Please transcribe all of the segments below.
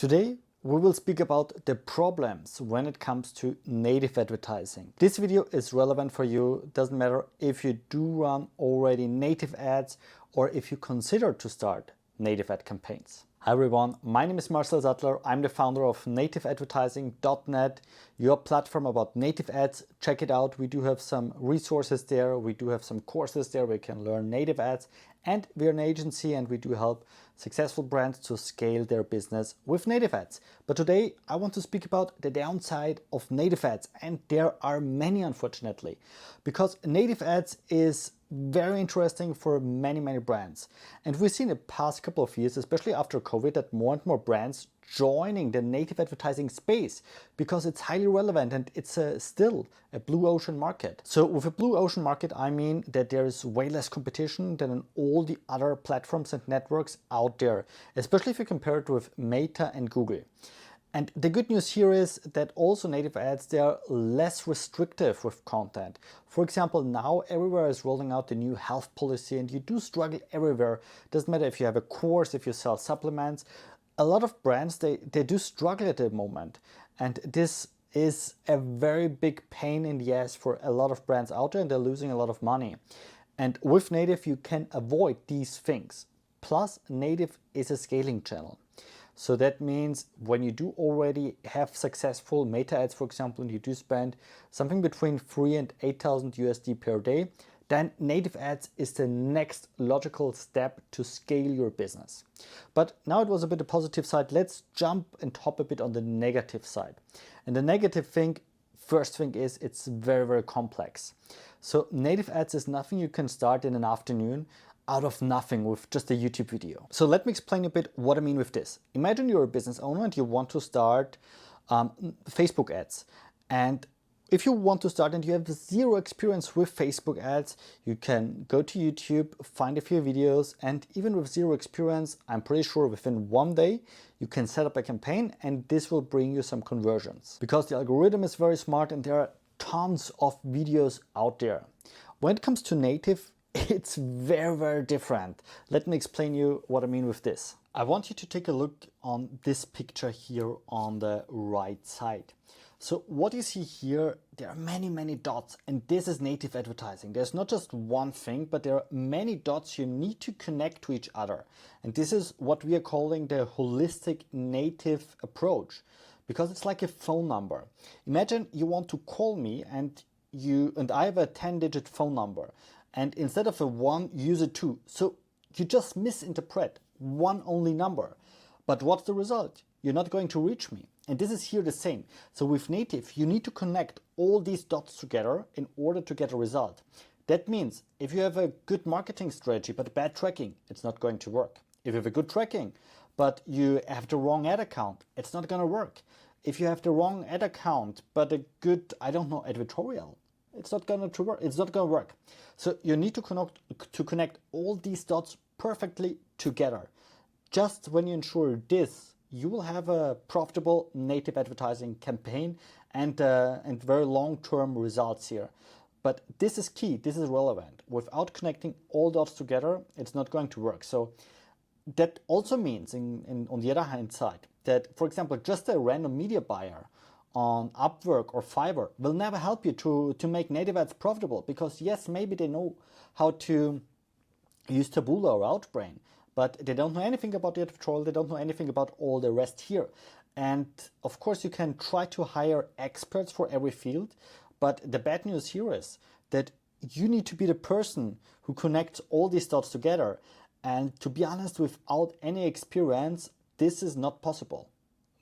Today we will speak about the problems when it comes to native advertising. This video is relevant for you. Doesn't matter if you do run already native ads or if you consider to start native ad campaigns. Hi everyone, my name is Marcel Sattler. I'm the founder of nativeadvertising.net, your platform about native ads. Check it out. We do have some resources there. We do have some courses there where you can learn native ads. And we're an agency and we do help successful brands to scale their business with native ads. But today I want to speak about the downside of native ads, and there are many, unfortunately, because native ads is very interesting for many brands. And we've seen in the past couple of years, especially after COVID, that more and more brands joining the native advertising space because it's highly relevant and it's still a blue ocean market. So with a blue ocean market, I mean that there is way less competition than in all the other platforms and networks out there, especially if you compare it with Meta and Google. And the good news here is that also native ads, they are less restrictive with content. For example, now everywhere is rolling out the new health policy and you do struggle everywhere. Doesn't matter if you have a course, if you sell supplements. A lot of brands, they do struggle at the moment. And this is a very big pain in the ass for a lot of brands out there, and they're losing a lot of money. And with native, you can avoid these things. Plus, native is a scaling channel. So that means when you do already have successful meta ads, for example, and you do spend something between 3 and 8,000 USD per day, then native ads is the next logical step to scale your business. But now it was a bit the positive side. Let's jump and hop a bit on the negative side. And the negative thing, first thing is it's very complex. So native ads is nothing you can start in an afternoon out of nothing with just a YouTube video. So let me explain a bit what I mean with this. Imagine you're a business owner and you want to start Facebook ads. And if you want to start and you have zero experience with Facebook ads, you can go to YouTube, find a few videos, and even with zero experience, I'm pretty sure within one day, you can set up a campaign and this will bring you some conversions. Because the algorithm is very smart and there are tons of videos out there. When it comes to native, it's very different. Let me explain you what I mean with this. I want you to take a look on this picture here on the right side. So what you see here, there are many dots, and this is native advertising. There's not just one thing, but there are many dots you need to connect to each other. And this is what we are calling the holistic native approach, because it's like a phone number. Imagine you want to call me and I have a 10-digit phone number. And instead of a 1, use a 2. So you just misinterpret one only number. But what's the result? You're not going to reach me. And this is here the same. So with native, you need to connect all these dots together in order to get a result. That means if you have a good marketing strategy but bad tracking, it's not going to work. If you have a good tracking but you have the wrong ad account, it's not going to work. If you have the wrong ad account but a good, advertorial, it's not going to work. It's not going to work. So you need to connect all these dots perfectly together. Just when you ensure this, you will have a profitable native advertising campaign and very long-term results here. But this is key. This is relevant. Without connecting all dots together, it's not going to work. So that also means, on the other hand side, that, for example, just a random media buyer on Upwork or Fiverr will never help you to make native ads profitable, because yes, maybe they know how to use Taboola or Outbrain, but they don't know anything about the editorial, they don't know anything about all the rest here. And of course you can try to hire experts for every field, but the bad news here is that you need to be the person who connects all these dots together. And to be honest, without any experience, this is not possible.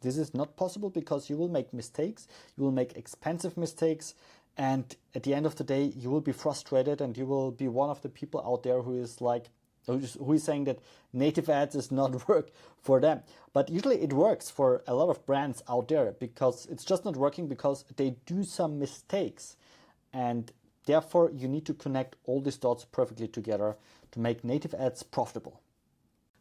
This is not possible because you will make mistakes, you will make expensive mistakes, and at the end of the day, you will be frustrated and you will be one of the people out there who is saying that native ads is not work for them. But usually it works for a lot of brands out there, because it's just not working because they do some mistakes. And therefore, you need to connect all these dots perfectly together to make native ads profitable.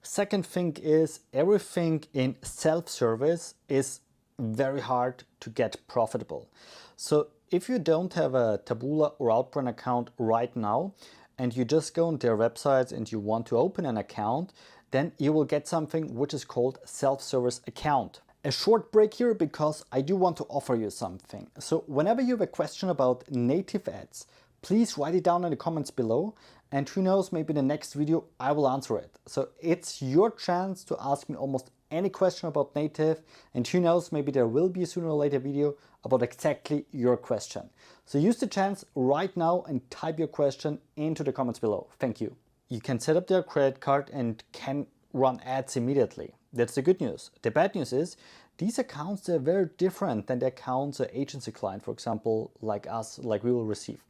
Second thing is, everything in self-service is very hard to get profitable. So if you don't have a Taboola or Outbrain account right now, and you just go on their websites and you want to open an account, then you will get something which is called self-service account. A short break here because I do want to offer you something. So whenever you have a question about native ads, please write it down in the comments below, and who knows, maybe in the next video I will answer it. So it's your chance to ask me almost any question about native, and who knows, maybe there will be a sooner or later video about exactly your question. So use the chance right now and type your question into the comments below. Thank you. You can set up their credit card and can run ads immediately. That's the good news. The bad news is these accounts are very different than the accounts an agency client, for example, like us, like we will receive.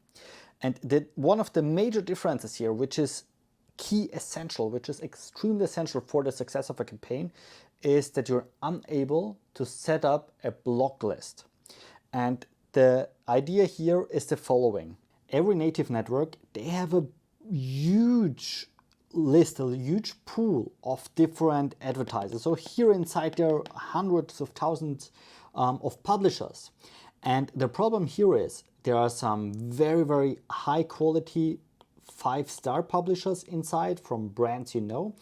And one of the major differences here, which is key essential, which is extremely essential for the success of a campaign, is that you're unable to set up a block list. And the idea here is the following. Every native network, they have a huge list, a huge pool of different advertisers. So here inside there are hundreds of thousands of publishers. And the problem here is there are some very, very high quality 5-star publishers inside from brands you know.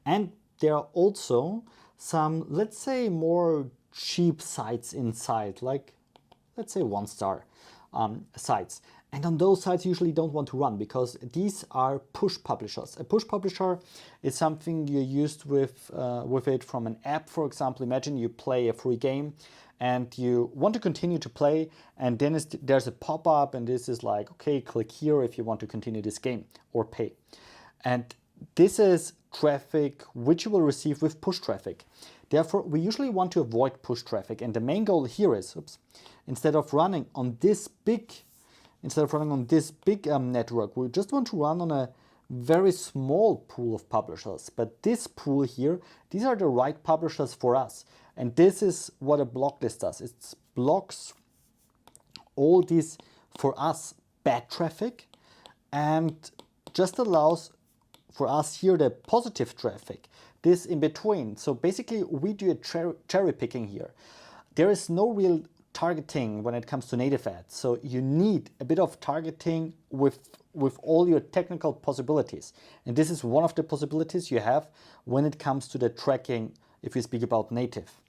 And there are also some, let's say, more cheap sites inside, like let's say 1-star sites. And on those sites you usually don't want to run because these are push publishers. A push publisher is something you're used with it from an app, for example. Imagine you play a free game and you want to continue to play, and then there's a pop-up and this is like, okay, click here if you want to continue this game or pay. And this is traffic which you will receive with push traffic. Therefore, we usually want to avoid push traffic. And the main goal here is, instead of running on this big network, we just want to run on a very small pool of publishers. But this pool here, these are the right publishers for us. And this is what a block list does. It blocks all this, for us, bad traffic and just allows for us here the positive traffic, this in between. So basically we do a cherry picking here. There is no real targeting when it comes to native ads. So you need a bit of targeting with all your technical possibilities. And this is one of the possibilities you have when it comes to the tracking if we speak about native.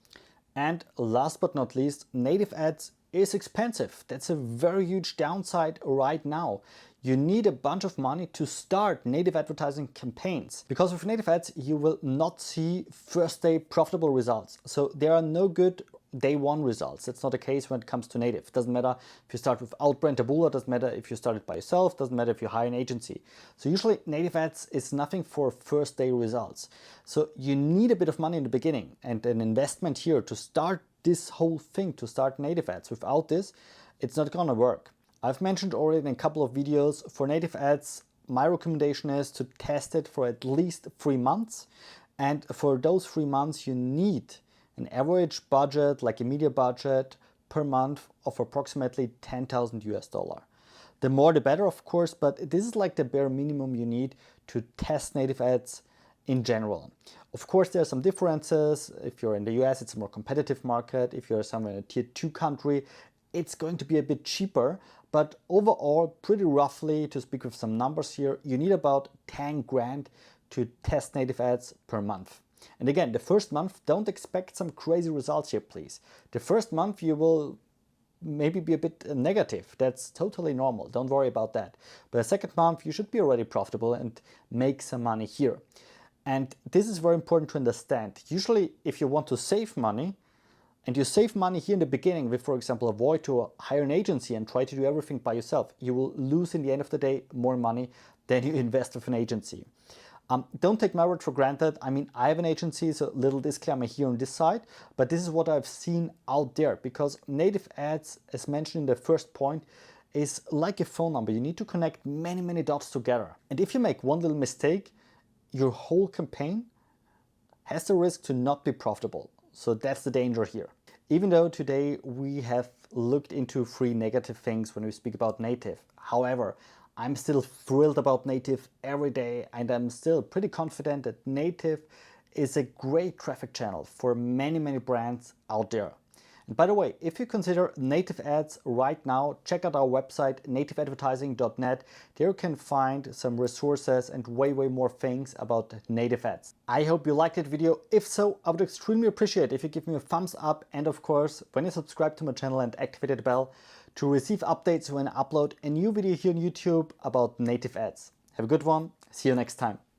And last but not least, native ads is expensive. That's a very huge downside right now. You need a bunch of money to start native advertising campaigns, because with native ads you will not see first day profitable results. So there are no good day one results. That's not the case when it comes to native. Doesn't matter if you start with Outbrain, Taboola, doesn't matter if you start it by yourself, doesn't matter if you hire an agency. So usually native ads is nothing for first day results. So you need a bit of money in the beginning and an investment here to start this whole thing, to start native ads. Without this, it's not gonna work. I've mentioned already in a couple of videos, for native ads, my recommendation is to test it for at least 3 months. And for those 3 months, you need an average budget, like a media budget per month of approximately $10,000 US. The more the better, of course, but this is like the bare minimum you need to test native ads in general. Of course, there are some differences. If you're in the US, it's a more competitive market. If you're somewhere in a tier 2 country, it's going to be a bit cheaper. But overall, pretty roughly, to speak with some numbers here, you need about 10 grand to test native ads per month. And again, the first month, don't expect some crazy results here, please. The first month you will maybe be a bit negative. That's totally normal. Don't worry about that. But the second month, you should be already profitable and make some money here. And this is very important to understand. Usually, if you want to save money, and you save money here in the beginning with, for example, avoid to hire an agency and try to do everything by yourself, you will lose in the end of the day more money than you invest with an agency. Don't take my word for granted. I mean, I have an agency, so little disclaimer here on this side, but this is what I've seen out there, because native ads, as mentioned in the first point, is like a phone number. You need to connect many, many dots together. And if you make one little mistake, your whole campaign has the risk to not be profitable. So that's the danger here. Even though today we have looked into 3 negative things when we speak about native. However, I'm still thrilled about native every day, and I'm still pretty confident that native is a great traffic channel for many, many brands out there. By the way, if you consider native ads right now, check out our website nativeadvertising.net. There you can find some resources and way more things about native ads. I hope you liked that video. If so, I would extremely appreciate if you give me a thumbs up, and of course, when you subscribe to my channel and activate the bell to receive updates when I upload a new video here on YouTube about native ads. Have a good one. See you next time.